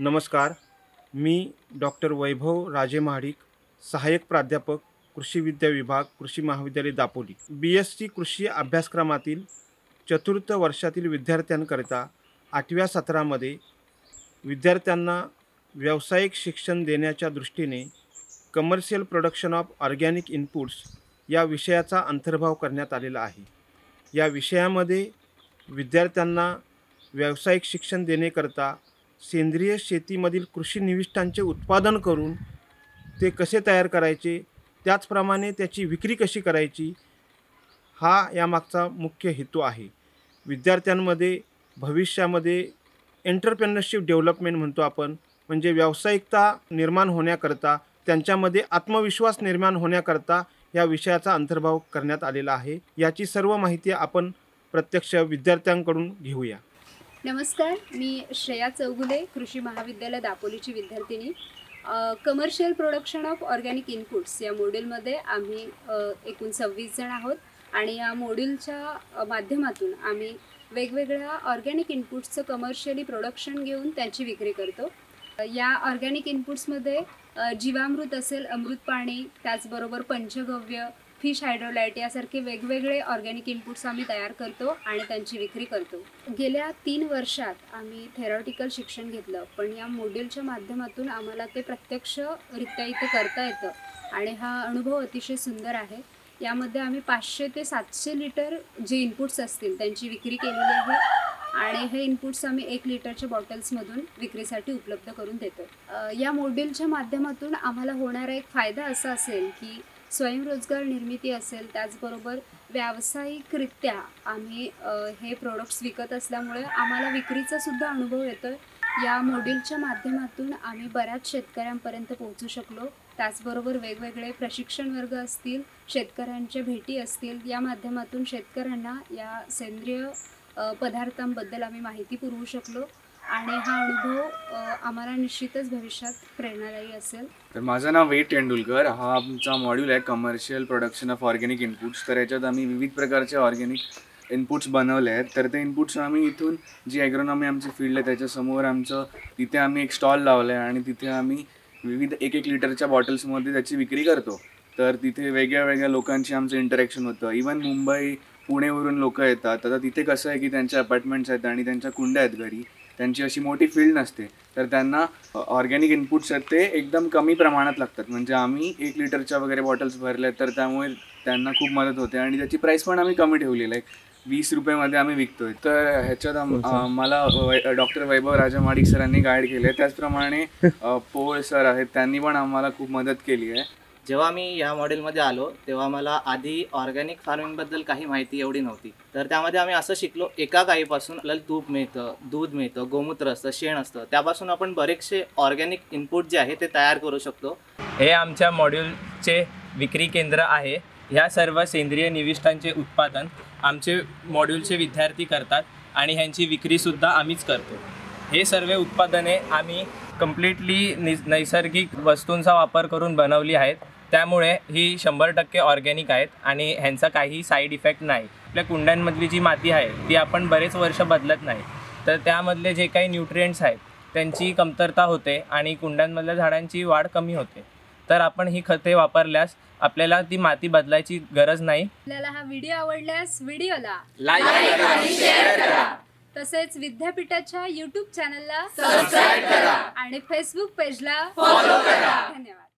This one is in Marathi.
नमस्कार, मी डॉक्टर वैभव राजे महाडिक, सहाय्यक प्राध्यापक कृषी विद्या विभाग, कृषी महाविद्यालय दापोली। BSc कृषी अभ्यासक्रमातील चतुर्थ वर्षातील विद्यार्थ्यांकरिता 8व्या सत्रामध्ये विद्यार्थ्यांना व्यावसायिक शिक्षण देण्याच्या दृष्टीने commercial production of organic inputs या विषयाचा अंतर्भाव करण्यात आलेला आहे। या विषयामध्ये विद्यार्थ्यांना व्यावसायिक शिक्षण देण्याकरता सेंद्रिय शेतीमधील कृषी निविष्ठांचे उत्पादन करून ते कसे तयार करायचे, त्याचप्रमाणे त्याची विक्री कशी करायची, हा यामागचा मुख्य हेतू आहे। विद्यार्थ्यांमध्ये भविष्यामध्ये एंटरप्रेन्योरशिप डेव्हलपमेंट म्हणतो आपण, म्हणजे व्यावसायिकता निर्माण होण्याकरता, त्यांच्यामध्ये आत्मविश्वास निर्माण होण्याकरता या विषयाचा अंतर्भाव करण्यात आलेला आहे। याची सर्व माहिती आपण प्रत्यक्ष विद्यार्थ्यांकडून घेऊया। नमस्कार, मी श्रेया चौगुले, कृषी महाविद्यालय दापोलीची विद्यार्थिनी। Commercial production of organic inputs या मॉड्यूलमध्ये आम्ही एकूण 26 जण आहोत आणि या मॉड्यूलच्या माध्यमातून आम्ही वेगवेगळ्या ऑर्गॅनिक इनपुट्सचं कमर्शियली प्रोडक्शन घेऊन त्यांची विक्री करतो। या ऑर्गॅनिक इनपुट्समध्ये जीवामृत असेल, अमृत पाणी, त्याचबरोबर पंचगव्य, फिश हायड्रोलाइट यासारखे वेगवेगळे ऑर्गॅनिक इनपुट्स आम्ही तयार करतो आणि त्यांची विक्री करतो। गेल्या 3 वर्षात आम्ही थेरॉटिकल शिक्षण घेतलं, पण या मॉड्यूलच्या माध्यमातून आम्हाला ते प्रत्यक्षरित्या इथे करता येतं आणि हा अनुभव अतिशय सुंदर आहे। यामध्ये आम्ही 500 ते 700 लिटर जे इनपुट्स असतील त्यांची विक्री केलेली आहे आणि हे इनपुट्स आम्ही 1 लिटरच्या बॉटल्समधून विक्रीसाठी उपलब्ध करून देतो। या मॉड्यूलच्या माध्यमातून आम्हाला होणारा एक फायदा असा असेल की स्वयंरोजगार निर्मिती असेल, त्याचबरोबर व्यावसायिकरित्या आम्ही हे प्रोडक्ट्स विकत असल्यामुळे आम्हाला विक्रीचा सुद्धा अनुभव येतो। या मॉड्यूलच्या माध्यमातून आम्ही बऱ्याच शेतकऱ्यांपर्यंत पोहोचू शकलो। त्याचबरोबर वेगवेगळे प्रशिक्षण वर्ग असतील, शेतकऱ्यांच्या भेटी असतील, या माध्यमातून शेतकऱ्यांना या सेंद्रिय पदार्थांबद्दल आम्ही माहिती पुरवू शकलो आणि हा अनुभव आम्हाला निश्चितच भविष्यात प्रेरणादायी असेल। तर माझं नाव वेद तेंडुलकर, हा आमचा मॉड्यूल आहे commercial production of organic inputs. तर याच्यात आम्ही विविध प्रकारचे ऑर्गॅनिक इनपुट्स बनवले आहेत। तर ते इनपुट्स आम्ही इथून जी ॲग्रोनॉमी आमची फील्ड आहे त्याच्यासमोर तिथे आम्ही एक स्टॉल लावला आहे आणि तिथे आम्ही विविध 1-1 लिटरच्या बॉटल्समध्ये त्याची विक्री करतो। तर तिथे वेगळ्या वेगळ्या लोकांशी आमचं इंटरॅक्शन होतं। इवन मुंबई, पुणेवरून लोक येतात। आता तिथे कसं आहे की त्यांच्या अपार्टमेंट्स आहेत आणि त्यांच्या कुंड्या आहेत घरी, त्यांची अशी मोठी फील्ड नसते, तर त्यांना ऑर्गॅनिक इनपुट्स आहेत ते एकदम कमी प्रमाणात लागतात। म्हणजे आम्ही 1 लिटरच्या वगैरे बॉटल्स भरल्या तर त्यामुळे त्यांना खूप मदत होते आणि त्याची प्राईस पण आम्ही कमी ठेवलेली आहे, 20 रुपयामध्ये आम्ही विकतोय। तर ह्याच्यात मला डॉक्टर वैभव राजे महाडिक सरांनी गाईड केले आहे, त्याचप्रमाणे पोळ सर आहेत, त्यांनी पण आम्हाला खूप मदत केली आहे। जेव्हा मी या मॉडेलमध्ये आलो तेव्हा मला आधी ऑर्गॅनिक फार्मिंगबद्दल काही माहिती एवढी नव्हती। तर त्यामध्ये आम्ही असं शिकलो, एका गाईपासून आपल्याला तूप मिळतं, दूध मिळतं, गोमूत्र असतं, शेण असतं, त्यापासून आपण बरेचसे ऑर्गॅनिक इनपुट जे आहे ते तयार करू शकतो। हे आमच्या मॉड्यूलचे विक्री केंद्र आहे। ह्या सर्व सेंद्रिय निविष्ठांचे उत्पादन आमचे मॉड्यूलचे विद्यार्थी करतात आणि ह्यांची विक्रीसुद्धा आम्हीच करतो। हे सर्व उत्पादने आम्ही कम्प्लिटली नैसर्गिक वस्तूंचा वापर करून बनवली आहेत, त्यामुळे ही 100% ऑर्गॅनिक आहेत आणि ह्यांचा काही साईड इफेक्ट नाही। आपल्या कुंड्यांमधली जी माती आहे ती आपण बरेच वर्ष बदलत नाही, तर त्यामधले जे काही न्यूट्रिएंट्स आहेत त्यांची कमतरता होते आणि कुंड्यांमधल्या झाडांची वाढ कमी होते। तर आपण ही खते वापरल्यास आपल्याला ती माती बदलायची गरज नाही। आपल्याला हा व्हिडिओ आवडल्यास व्हिडिओला लाईक आणि शेअर करा, तसेच विद्यापीठाच्या YouTube चॅनलला सबस्क्राइब करा आणि Facebook पेजला फॉलो करा। धन्यवाद।